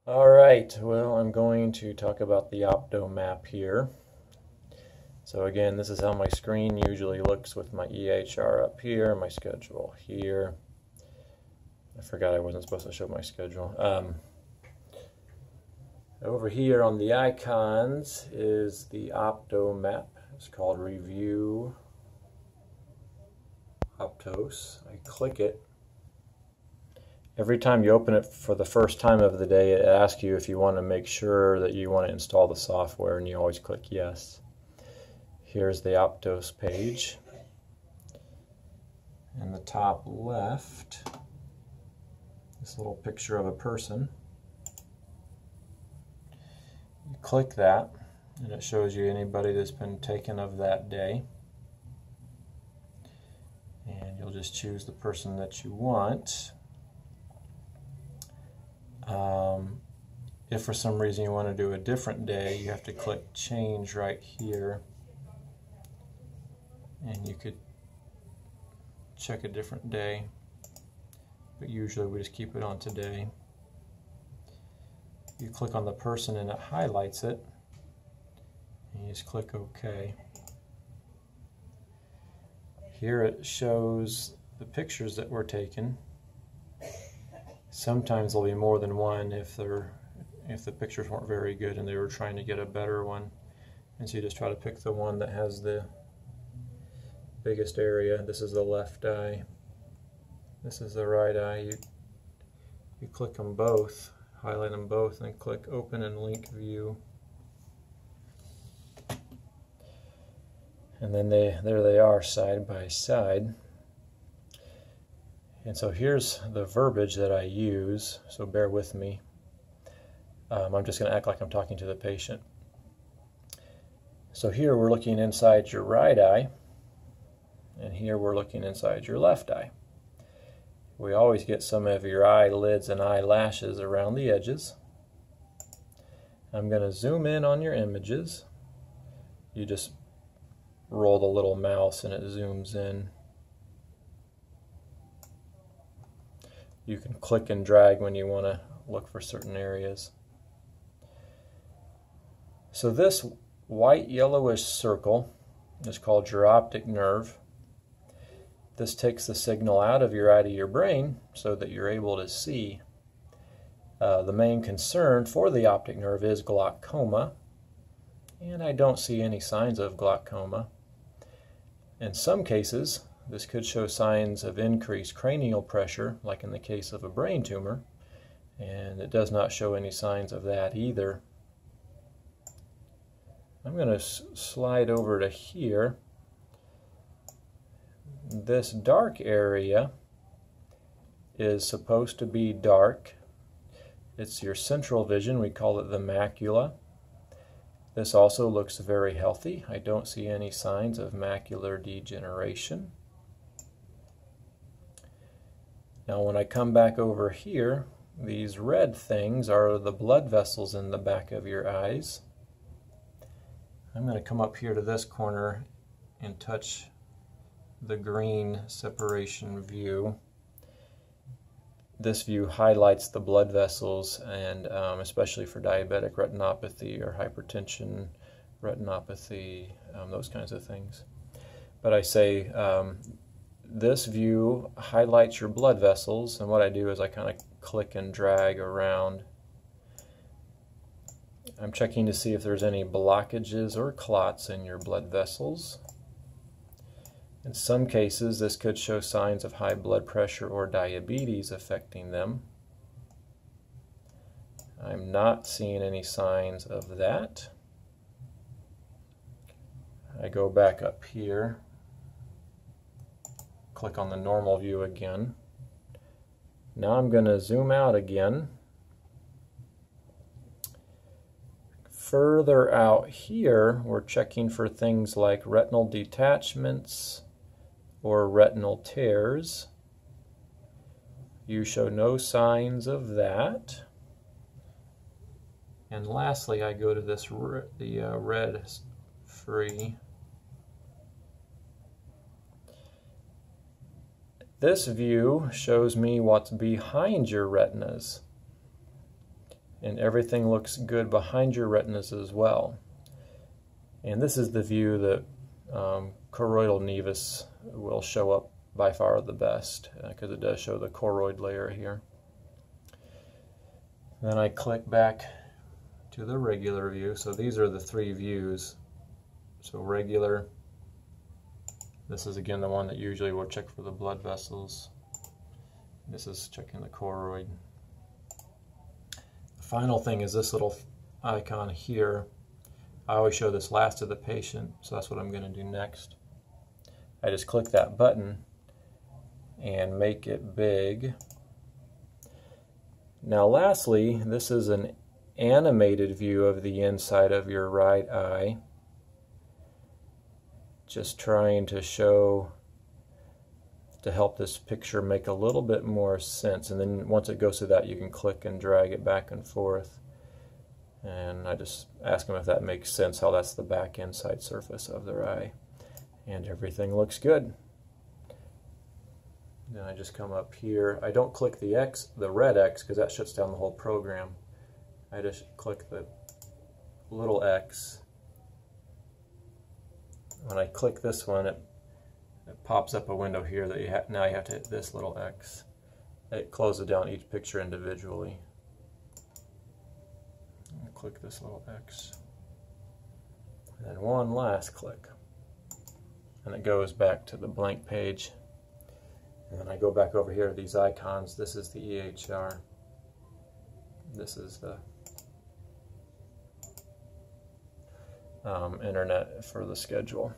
All right, well, I'm going to talk about the Optomap here. So again, this is how my screen usually looks with my EHR up here, my schedule here. I forgot I wasn't supposed to show my schedule. Over here on the icons is the Optomap. It's called Review Optos. I click it. Every time you open it for the first time of the day, it asks you if you want to make sure that you want to install the software, and you always click yes. Here's the Optos page. In the top left, this little picture of a person. You click that, and it shows you anybody that's been taken of that day. And you'll just choose the person that you want. If for some reason you want to do a different day, you have to click change right here, and you could check a different day, but usually we just keep it on today. You click on the person and it highlights it, and you just click OK. Here it shows the pictures that were taken. Sometimes there'll be more than one if the pictures weren't very good and they were trying to get a better one. And so you just try to pick the one that has the biggest area. This is the left eye. This is the right eye. You click them both, highlight them both, and click Open and Link View. And then there they are side by side. And so here's the verbiage that I use, so bear with me. I'm just going to act like I'm talking to the patient. So here we're looking inside your right eye, and here we're looking inside your left eye. We always get some of your eyelids and eyelashes around the edges. I'm going to zoom in on your images. You just roll the little mouse and it zooms in. You can click and drag when you want to look for certain areas. So this white yellowish circle is called your optic nerve. This takes the signal out of your eye to your brain so that you're able to see. The main concern for the optic nerve is glaucoma, and I don't see any signs of glaucoma. In some cases, this could show signs of increased cranial pressure, like in the case of a brain tumor, and it does not show any signs of that either. I'm going to slide over to here. This dark area is supposed to be dark. It's your central vision. We call it the macula. This also looks very healthy. I don't see any signs of macular degeneration. Now when I come back over here, these red things are the blood vessels in the back of your eyes. I'm going to come up here to this corner and touch the green separation view. This view highlights the blood vessels, and especially for diabetic retinopathy or hypertension retinopathy, those kinds of things. But I say this view highlights your blood vessels, and what I do is I kind of click and drag around. I'm checking to see if there's any blockages or clots in your blood vessels. In some cases, this could show signs of high blood pressure or diabetes affecting them. I'm not seeing any signs of that. I go back up here, click on the normal view again. Now I'm going to zoom out again. Further out here, we're checking for things like retinal detachments or retinal tears. You show no signs of that. And lastly, I go to this red free. This view shows me what's behind your retinas. and everything looks good behind your retinas as well. And this is the view that choroidal nevus will show up by far the best, because it does show the choroid layer here. Then I click back to the regular view. So these are the three views. So regular, this is again the one that usually will check for the blood vessels. This is checking the choroid. The final thing is this little icon here. I always show this last to the patient, so that's what I'm going to do next. I just click that button and make it big. Now lastly, this is an animated view of the inside of your right eye. Just trying to show, to help this picture make a little bit more sense. And then once it goes to that, you can click and drag it back and forth. And I just ask them if that makes sense, how that's the back inside surface of their eye. And everything looks good. Then I just come up here. I don't click the X, the red X, because that shuts down the whole program. I just click the little X. When I click this one, it pops up a window here that now you have to hit this little X. It closes down each picture individually. And click this little X. And then one last click. And it goes back to the blank page. And then I go back over here to these icons. This is the EHR. This is the internet for the schedule.